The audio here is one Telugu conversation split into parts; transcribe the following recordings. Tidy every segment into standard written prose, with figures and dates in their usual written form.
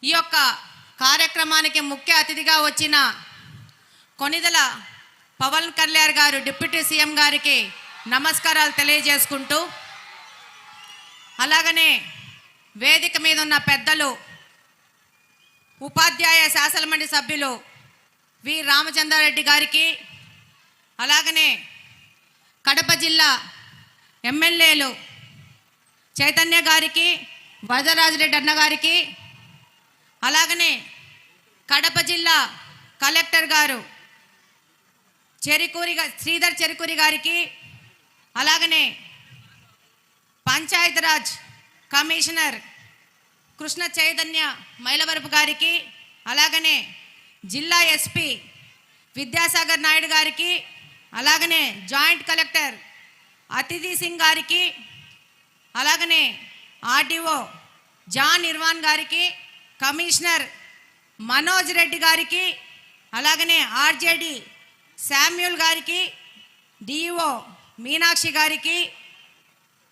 ఈ యొక్క కార్యక్రమానికి ముఖ్య అతిథిగా వచ్చిన కొనిదెల పవన్ కళ్యాణ్ గారు డిప్యూటీ సీఎం గారికి నమస్కారాలు తెలియజేసుకుంటూ, అలాగనే వేదిక మీద ఉన్న పెద్దలు ఉపాధ్యాయ శాసనమండలి సభ్యులు వి రామచంద్రారెడ్డి గారికి, అలాగనే కడప జిల్లా ఎమ్మెల్యేలు చైతన్య గారికి, వరదరాజరెడ్డి అన్న గారికి, అలాగనే కడప జిల్లా కలెక్టర్ గారు శ్రీధర్ చెరుకూరి గారికి, అలాగనే పంచాయతీరాజ్ కమిషనర్ కృష్ణ చైతన్య మైలవరపు గారికి, అలాగనే జిల్లా ఎస్పీ విద్యాసాగర్ నాయుడు గారికి, అలాగనే జాయింట్ కలెక్టర్ అతిథి సింగ్ గారికి, అలాగనే ఆర్డీఓ జాన్ ఇర్వాన్ గారికి, కమిషనర్ మనోజ్ రెడ్డి గారికి, అలాగనే ఆర్జేడి శామ్యూల్ గారికి, డిఓ మీనాక్షి గారికి,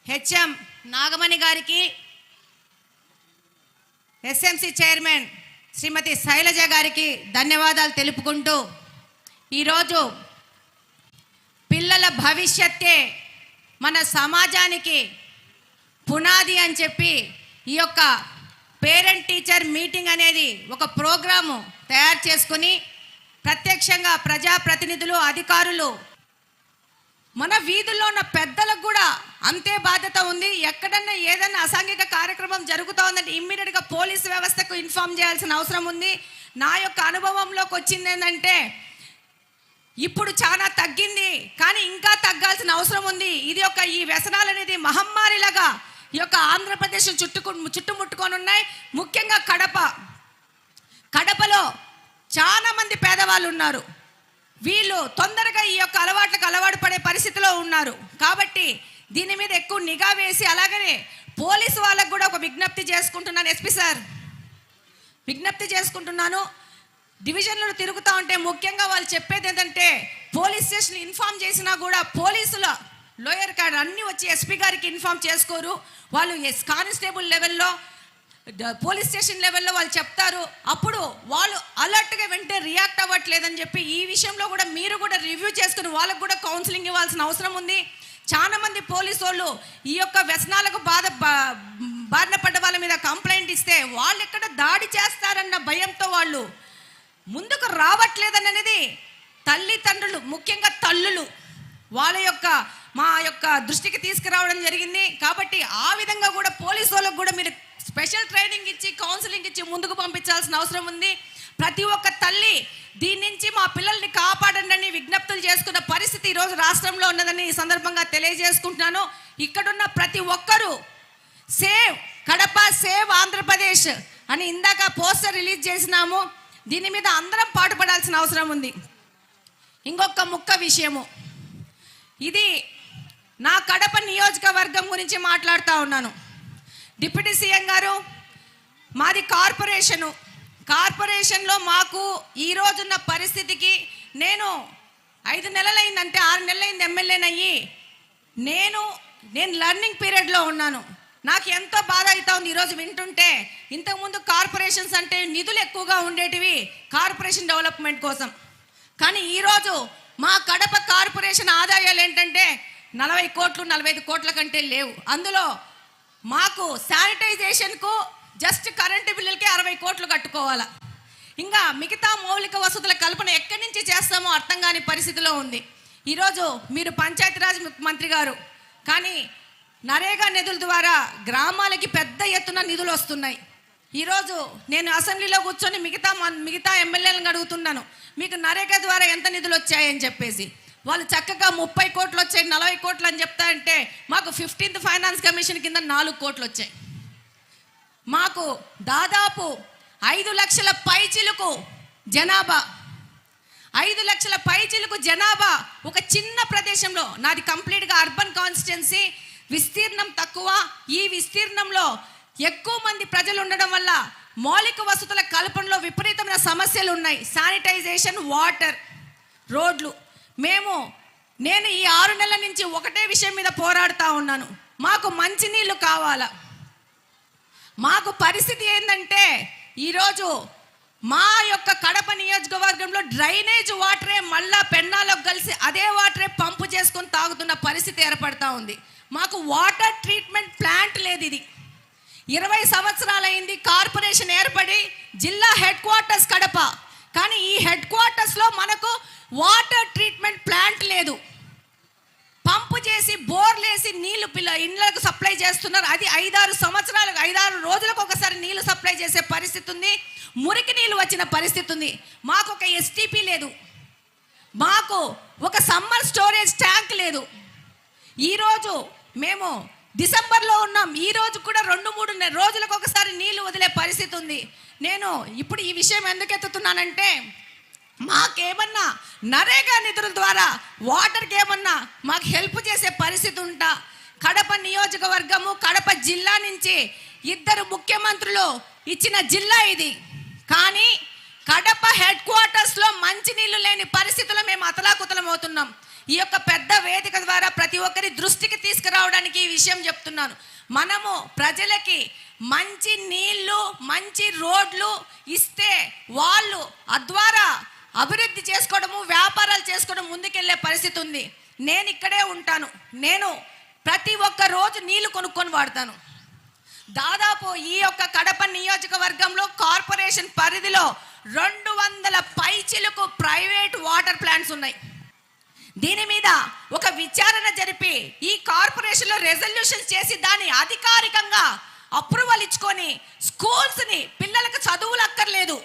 హెచ్ఎం నాగమణి గారికి, ఎస్ఎంసి చైర్మన్ శ్రీమతి శైలజ గారికి ధన్యవాదాలు తెలుపుకుంటూ, ఈరోజు పిల్లల భవిష్యత్తే మన సమాజానికి పునాది అని చెప్పి ఈ యొక్క పేరెంట్ టీచర్ మీటింగ్ అనేది ఒక ప్రోగ్రాము తయారు చేసుకుని ప్రత్యక్షంగా ప్రజాప్రతినిధులు, అధికారులు, మన వీధుల్లో ఉన్న పెద్దలకు కూడా అంతే బాధ్యత ఉంది. ఎక్కడన్నా ఏదైనా అసాంఘిక కార్యక్రమం జరుగుతూ ఉందంటే ఇమ్మీడియట్గా పోలీసు వ్యవస్థకు ఇన్ఫామ్ చేయాల్సిన అవసరం ఉంది. నా యొక్క అనుభవంలోకి వచ్చింది ఏంటంటే ఇప్పుడు చాలా తగ్గింది, కానీ ఇంకా తగ్గాల్సిన అవసరం ఉంది. ఇది ఒక ఈ వ్యసనాలు అనేది మహమ్మారిలాగా ఈ యొక్క ఆంధ్రప్రదేశ్ చుట్టుముట్టుకొని ఉన్నాయి. ముఖ్యంగా కడపలో చాలా మంది పేదవాళ్ళు ఉన్నారు. వీళ్ళు తొందరగా ఈ యొక్క అలవాట్లకు అలవాటు పడే పరిస్థితిలో ఉన్నారు. కాబట్టి దీని మీద ఎక్కువ నిఘా వేసి, అలాగనే పోలీసు వాళ్ళకు కూడా ఒక విజ్ఞప్తి చేసుకుంటున్నాను. ఎస్పీ సార్, విజ్ఞప్తి చేసుకుంటున్నాను. డివిజన్లు తిరుగుతూ ఉంటే ముఖ్యంగా వాళ్ళు చెప్పేది ఏంటంటే పోలీస్ స్టేషన్ ఇన్ఫామ్ చేసినా కూడా పోలీసుల లోయర్ కార్డ్ అన్నీ వచ్చి ఎస్పీ గారికి ఇన్ఫామ్ చేసుకోరు. వాళ్ళు కానిస్టేబుల్ లెవెల్లో, పోలీస్ స్టేషన్ లెవెల్లో వాళ్ళు చెప్తారు. అప్పుడు వాళ్ళు అలర్ట్గా వెంటనే రియాక్ట్ అవ్వట్లేదని చెప్పి ఈ విషయంలో కూడా మీరు కూడా రివ్యూ చేసుకుని వాళ్ళకు కూడా కౌన్సిలింగ్ ఇవ్వాల్సిన అవసరం ఉంది. చాలా మంది పోలీసు వాళ్ళు ఈ యొక్క వ్యసనాలకు బారిన పడ్డ వాళ్ళ మీద కంప్లైంట్ ఇస్తే వాళ్ళు ఎక్కడ దాడి చేస్తారన్న భయంతో వాళ్ళు ముందుకు రావట్లేదనేది తల్లిదండ్రులు, ముఖ్యంగా తల్లులు మా యొక్క దృష్టికి తీసుకురావడం జరిగింది. కాబట్టి ఆ విధంగా కూడా పోలీసు వాళ్ళకు కూడా మీరు స్పెషల్ ట్రైనింగ్ ఇచ్చి కౌన్సిలింగ్ ఇచ్చి ముందుకు పంపించాల్సిన అవసరం ఉంది. ప్రతి ఒక్క తల్లి దీని నుంచి మా పిల్లల్ని కాపాడండి అని విజ్ఞప్తులు చేసుకున్న పరిస్థితి ఈరోజు రాష్ట్రంలో ఉన్నదని ఈ సందర్భంగా తెలియజేసుకుంటున్నాను. ఇక్కడున్న ప్రతి ఒక్కరూ సేవ్ కడప, సేవ్ ఆంధ్రప్రదేశ్ అని ఇందాక పోస్టర్ రిలీజ్ చేసినాము. దీని మీద అందరం పాటుపడాల్సిన అవసరం ఉంది. ఇంకొక ముఖ్య విషయము, ఇది నా కడప నియోజకవర్గం గురించి మాట్లాడుతూ ఉన్నాను. డిప్యూటీ సీఎం గారు, మాది కార్పొరేషన్లో మాకు ఈరోజున్న పరిస్థితికి నేను 5 నెలలైందంటే 6 నెలలైంది ఎమ్మెల్యేనయ్యి. నేను లర్నింగ్ పీరియడ్లో ఉన్నాను. నాకు ఎంతో బాధ అవుతా ఉంది ఈరోజు వింటుంటే. ఇంతకుముందు కార్పొరేషన్స్ అంటే నిధులు ఎక్కువగా ఉండేటివి కార్పొరేషన్ డెవలప్మెంట్ కోసం. కానీ ఈరోజు మా కడప కార్పొరేషన్ ఆదాయాలు ఏంటంటే 40 కోట్లు 45 కోట్ల కంటే లేవు. అందులో మాకు శానిటైజేషన్కు జస్ట్ కరెంటు బిల్లులకే 60 కోట్లు కట్టుకోవాలా. ఇంకా మిగతా మౌలిక వసతుల కల్పన ఎక్కడి నుంచి చేస్తామో అర్థం కాని పరిస్థితిలో ఉంది. ఈరోజు మీరు పంచాయతీరాజ్ మంత్రి గారు, కానీ నరేగా నిధుల ద్వారా గ్రామాలకి పెద్ద ఎత్తున నిధులు వస్తున్నాయి. ఈరోజు నేను అసెంబ్లీలో కూర్చొని మిగతా ఎమ్మెల్యేలను అడుగుతున్నాను, మీకు నరేగా ద్వారా ఎంత నిధులు వచ్చాయని చెప్పేసి. వాళ్ళు చక్కగా 30 కోట్లు వచ్చాయి, 40 కోట్లు అని చెప్తా అంటే మాకు 15th ఫైనాన్స్ కమిషన్ కింద 4 కోట్లు వచ్చాయి. మాకు దాదాపు 5 లక్షల పైచిలుకు జనాభా, 5 లక్షల పైచిలుకు జనాభా ఒక చిన్న ప్రదేశంలో. నాది కంప్లీట్గా అర్బన్ కాన్స్టిట్యున్సీ, విస్తీర్ణం తక్కువ. ఈ విస్తీర్ణంలో ఎక్కువ మంది ప్రజలు ఉండడం వల్ల మౌలిక వసతుల కల్పనలో విపరీతమైన సమస్యలు ఉన్నాయి. శానిటైజేషన్, వాటర్, రోడ్లు. నేను ఈ 6 నెలల నుంచి ఒకటే విషయం మీద పోరాడుతూ ఉన్నాను. మాకు మంచినీళ్ళు కావాలా. మాకు పరిస్థితి ఏంటంటే ఈరోజు మా యొక్క కడప నియోజకవర్గంలో డ్రైనేజ్ వాటరే మళ్ళా పెన్నాలోకి కలిసి అదే వాటరే పంపు చేసుకొని తాగుతున్న పరిస్థితి ఏర్పడతా ఉంది. మాకు వాటర్ ట్రీట్మెంట్ ప్లాంట్ లేదు. ఇది 20 సంవత్సరాలైంది కార్పొరేషన్ ఏర్పడి, జిల్లా హెడ్ క్వార్టర్స్ కడప. కానీ ఈ హెడ్ క్వార్టర్స్లో మనకు వాటర్ ట్రీట్మెంట్ ప్లాంట్ లేదు. పంపు చేసి బోర్లేసి నీళ్లు ఇళ్ళకు సప్లై చేస్తున్నారు. అది 5-6 రోజులకు ఒకసారి నీళ్లు సప్లై చేసే పరిస్థితి ఉంది. మురికి నీళ్ళు వచ్చిన పరిస్థితి ఉంది. మాకు ఒక ఎస్టీపీ లేదు. మాకు ఒక సమ్మర్ స్టోరేజ్ ట్యాంక్ లేదు. ఈరోజు మేము డిసెంబర్లో ఉన్నాం. ఈరోజు కూడా 2-3 రోజులకు ఒకసారి నీళ్లు వదిలే పరిస్థితి ఉంది. నేను ఇప్పుడు ఈ విషయం ఎందుకు ఎత్తుతున్నానంటే, మాకేమన్నా నరేగా నిధుల ద్వారా వాటర్కి ఏమన్నా మాకు హెల్ప్ చేసే పరిస్థితి ఉంటా. కడప నియోజకవర్గము, కడప జిల్లా నుంచి 2 ముఖ్యమంత్రులు ఇచ్చిన జిల్లా ఇది. కానీ కడప హెడ్ క్వార్టర్స్లో మంచినీళ్ళు లేని పరిస్థితుల్లో మేము అతలాకుతలం అవుతున్నాం. ఈ యొక్క పెద్ద వేదిక ద్వారా ప్రతి ఒక్కరి దృష్టికి తీసుకురావడానికి ఈ విషయం చెప్తున్నాను. మనము ప్రజలకి మంచి నీళ్లు, మంచి రోడ్లు ఇస్తే వాళ్ళు అద్వారా అభివృద్ధి చేసుకోవడము, వ్యాపారాలు చేసుకోవడం ముందుకెళ్లే పరిస్థితి ఉంది. నేను ఇక్కడే ఉంటాను. నేను ప్రతి ఒక్క రోజు నీళ్లు కొనుక్కొని వాడతాను. దాదాపు ఈ యొక్క కడప నియోజకవర్గంలో కార్పొరేషన్ పరిధిలో 200 పైచిలకు ప్రైవేట్ వాటర్ ప్లాంట్స్ ఉన్నాయి. దీని మీద ఒక విచారణ జరిపి ఈ కార్పొరేషన్లో రెజల్యూషన్ చేసి దాన్ని అధికారికంగా అప్రూవల్ ఇచ్చుకొని స్కూల్స్ని, పిల్లలకు చదువులు అక్కర్లేదు,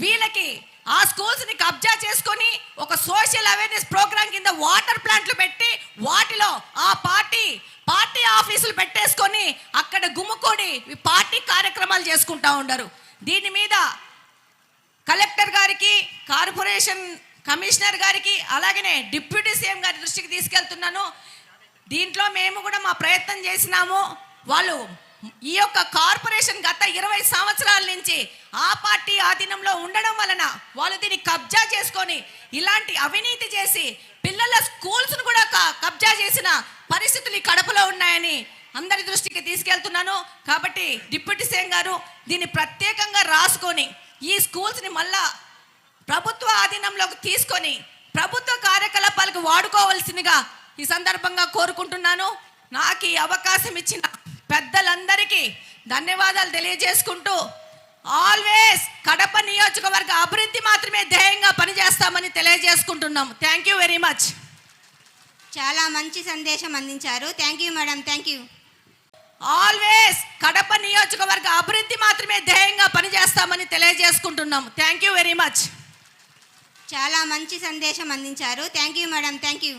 వీళ్ళకి ఆ స్కూల్స్ని కబ్జా చేసుకొని ఒక సోషల్ అవేర్నెస్ ప్రోగ్రామ్ కింద వాటర్ ప్లాంట్లు పెట్టి వాటిలో ఆ పార్టీ ఆఫీసులు పెట్టేసుకొని అక్కడ గుమ్ముకొని పార్టీ కార్యక్రమాలు చేసుకుంటా ఉండరు. దీని మీద కలెక్టర్ గారికి, కార్పొరేషన్ కమిషనర్ గారికి, అలాగనే డిప్యూటీ సీఎం గారి దృష్టికి తీసుకెళ్తున్నాను. దీంట్లో మేము కూడా మా ప్రయత్నం చేసినాము. వాళ్ళు ఈ యొక్క కార్పొరేషన్ గత 20 సంవత్సరాల నుంచి ఆ పార్టీ ఆధీనంలో ఉండడం వలన వాళ్ళు దీన్ని కబ్జా చేసుకొని ఇలాంటి అవినీతి చేసి పిల్లల స్కూల్స్ను కూడా కబ్జా చేసిన పరిస్థితులు ఈ కడపలో ఉన్నాయని అందరి దృష్టికి తీసుకెళ్తున్నాను. కాబట్టి డిప్యూటీ సీఎం గారు దీన్ని ప్రత్యేకంగా రాసుకొని ఈ స్కూల్స్ని మళ్ళా ప్రభుత్వ ఆధీనంలోకి తీసుకొని ప్రభుత్వ కార్యకలాపాలకు వాడుకోవాల్సిందిగా ఈ సందర్భంగా కోరుకుంటున్నాను. నాకు ఈ అవకాశం ఇచ్చిన పెద్దలందరికీ ధన్యవాదాలు తెలియజేసుకుంటూ, ఆల్వేస్ కడప నియోజకవర్గ అభివృద్ధి మాత్రమే ధ్యేయంగా పనిచేస్తామని తెలియజేసుకుంటున్నాం. Thank you very much. చాలా మంచి సందేశం అందించారు. Thank you madam. Thank you. Always Kadapa నియోజకవర్గ అభివృద్ధి మాత్రమే ధ్యేయంగా పనిచేస్తామని తెలియజేసుకుంటున్నాం. Thank you very much. చాలా మంచి సందేశం అందించారు. Thank you madam. Thank you.